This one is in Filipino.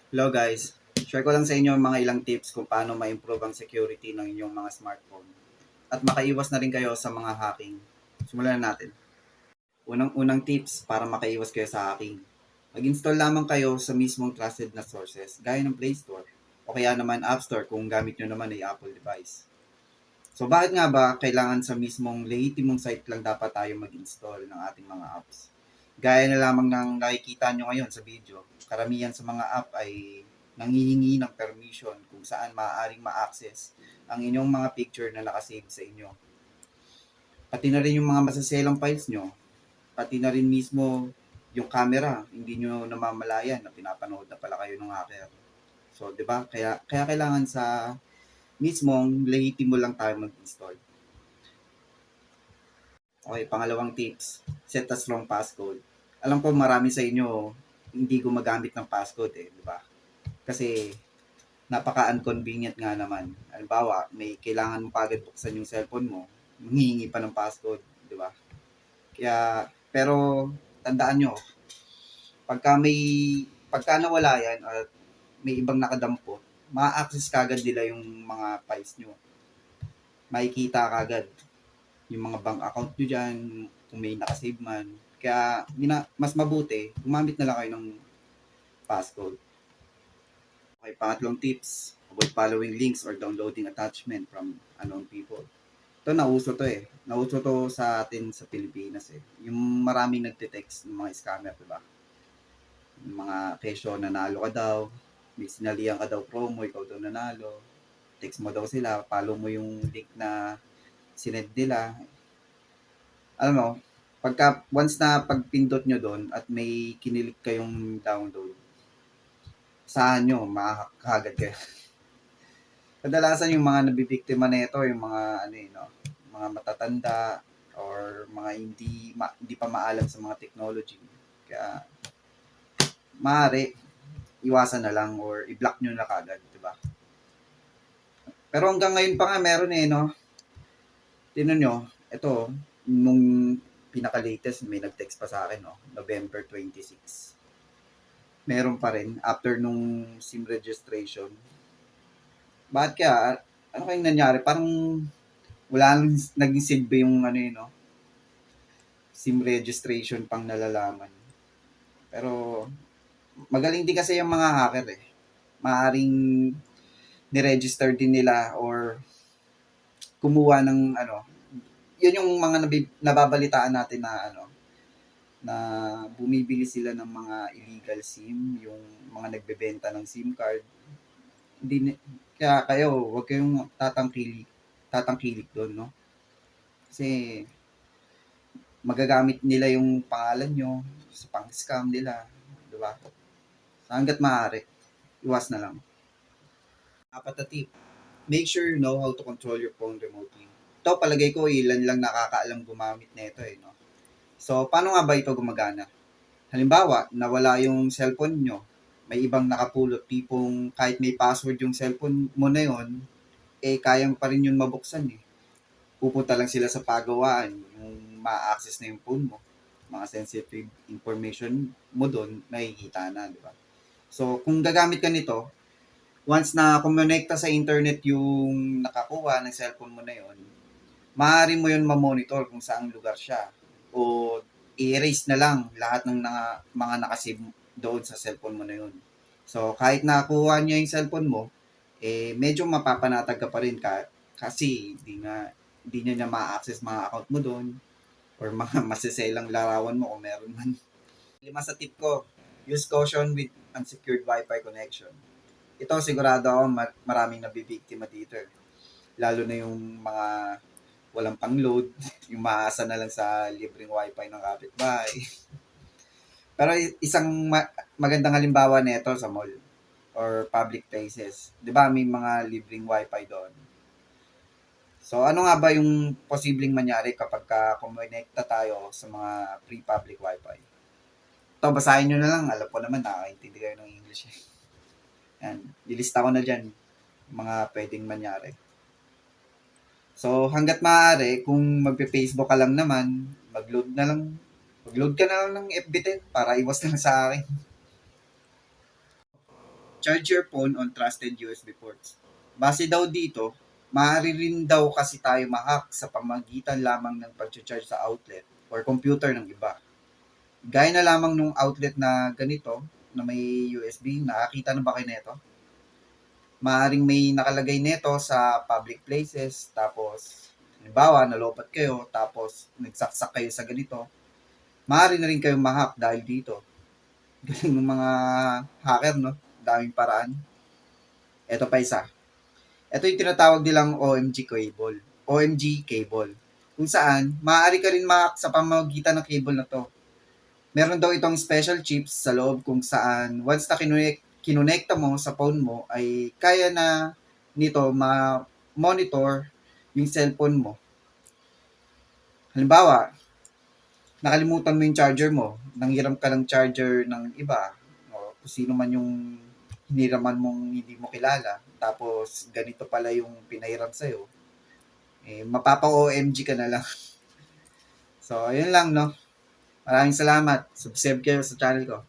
Hello guys, share ko lang sa inyo mga ilang tips kung paano ma-improve ang security ng inyong mga smartphone at makaiwas na rin kayo sa mga hacking. Simulan na natin. Unang tips para makaiwas kayo sa hacking. Mag-install lamang kayo sa mismong trusted na sources gaya ng Play Store o kaya naman App Store kung gamit nyo naman ay Apple device. So bakit nga ba kailangan sa mismong lehitimong site lang dapat tayo mag-install ng ating mga apps? Gaya na lamang ng nakikita nyo ngayon sa video, karamihan sa mga app ay nangihingi ng permission kung saan maaaring ma-access ang inyong mga picture na nakasave sa inyo. Pati na rin yung mga masaselang files nyo, pati na rin mismo yung camera, hindi nyo namamalayan na pinapanood na pala kayo ng hacker. So, 'di ba? Kaya kailangan sa mismong lehitimo lang tayo mag-install. Okay, pangalawang tips, set a strong passcode. Alam ko marami sa inyo hindi gumagamit ng passcode di ba? Kasi napaka-inconvenient nga naman. Halimbawa, may kailangan mo kagad buksan yung cellphone mo, humihingi pa ng passcode, di ba? Pero tandaan nyo, pagka may, pagka nawala yan at may ibang nakadampot, ma-access kagad nila yung mga files nyo. Makikita kagad yung mga bank account nyo dyan, kung may nakasave man. Kaya mas mabuti, gumamit na lang kayo ng passcode. Okay, pangatlong tips, avoid following links or downloading attachment from unknown people. Ito, nauso to eh. Nauso to sa atin sa Pilipinas eh. Yung maraming nagte-text ng mga scammer, di ba? Yung mga kesyo, nanalo ka daw, may sinalihan ka daw promo, ikaw daw nanalo. Text mo daw sila, follow mo yung link na sinend nila. Alam mo, once na pagpindot nyo doon at may kinilik kayong download, saan nyo, makakagad kayo. Kadalasan yung mga nabibiktima nito, yung mga ano no, mga matatanda or mga hindi pa maalam sa mga technology. Kaya maaari iwasan na lang or i-block nyo na kagad, di ba? Pero hanggang ngayon pa nga meron no. Tingnan nyo, ito nung pinaka-latest may nag-text pa sa akin November 26. Meron pa rin after nung SIM registration. Bakit kaya? Ano kayong nangyari? Parang wala nang naging silbi yung SIM registration pang nalalaman. Pero magaling din kasi yung mga hacker eh. Maaring ni-register din nila or kumuha ng yun yung mga nababalitaan natin na na bumibili sila ng mga illegal SIM, yung mga nagbebenta ng SIM card. Kaya kayo, wag kayong tatangkilik doon, no? Kasi magagamit nila yung pangalan nyo sa pang-scam nila, di ba? So, hanggat maaari, iwas na lang. Apat na tip, make sure you know how to control your phone remotely. Ito, palagay ko, ilan lang nakakaalam gumamit nito no? So, paano nga ba ito gumagana? Halimbawa, nawala yung cellphone nyo, may ibang nakapulot, tipong kahit may password yung cellphone mo na yon, kayang pa rin yun mabuksan Pupunta lang sila sa pagawaan, yung ma-access na yung phone mo. Mga sensitive information mo doon, nakikita na, di ba? So, kung gagamit ka nito, once na kumonekta sa internet yung nakakuha ng cellphone mo na yon, maaari mo yun ma-monitor kung saang lugar siya. O i-erase na lang lahat ng mga nakasave doon sa cellphone mo na yun. So, kahit nakuha niya yung cellphone mo, medyo mapapanatag ka pa rin kasi hindi niya ma-access mga account mo doon or mga masiselang larawan mo kung meron man. Lima sa tip ko, use caution with unsecured Wi-Fi connection. Ito sigurado ako maraming nabibiktima dito Lalo na yung mga walang pang-load, yung maasa na lang sa libreng Wi-Fi ng kapitbahay. Pero isang magandang halimbawa nito sa mall or public places. 'Di ba may mga libreng Wi-Fi doon? So ano nga ba yung posibleng mangyari kapag kumonekta tayo sa mga free public Wi-Fi? Ito, basahin nyo na lang. Alam ko naman, nakakaintindi kayo ng English. Yan. Ilista ko na dyan mga pwedeng mangyari. So, hanggat maaari, kung magpe-Facebook ka lang naman, mag-load ka na lang ng FB10 para iwas na sa akin. Charge your phone on trusted USB ports. Base daw dito, maaari rin daw kasi tayo ma-hack sa pamagitan lamang ng pag-charge sa outlet or computer ng iba. Gaya na lamang nung outlet na ganito, na may USB, nakakita na ba kayo nito? Maaring may nakalagay nito sa public places, tapos, halimbawa, nalopat kayo, tapos nagsaksak kayo sa ganito, maaari na rin kayong ma-hack dahil dito. Galing ng mga hacker, no? Daming paraan. Ito pa isa. Ito yung tinatawag nilang OMG cable. OMG cable. Kung saan, maaari ka rin ma-hack sa pamamagitan ng cable na to. Meron daw itong special chips sa loob kung saan once na kinonekta mo sa phone mo ay kaya na nito ma-monitor yung cellphone mo. Halimbawa, nakalimutan mo yung charger mo, nanghiram ka ng charger ng iba, o kung sino man yung hiniraman mong hindi mo kilala, tapos ganito pala yung pinahiram sa'yo, eh, mapapa-OMG ka na lang. So, ayun lang, no? Maraming salamat. Subscribe kayo sa channel ko.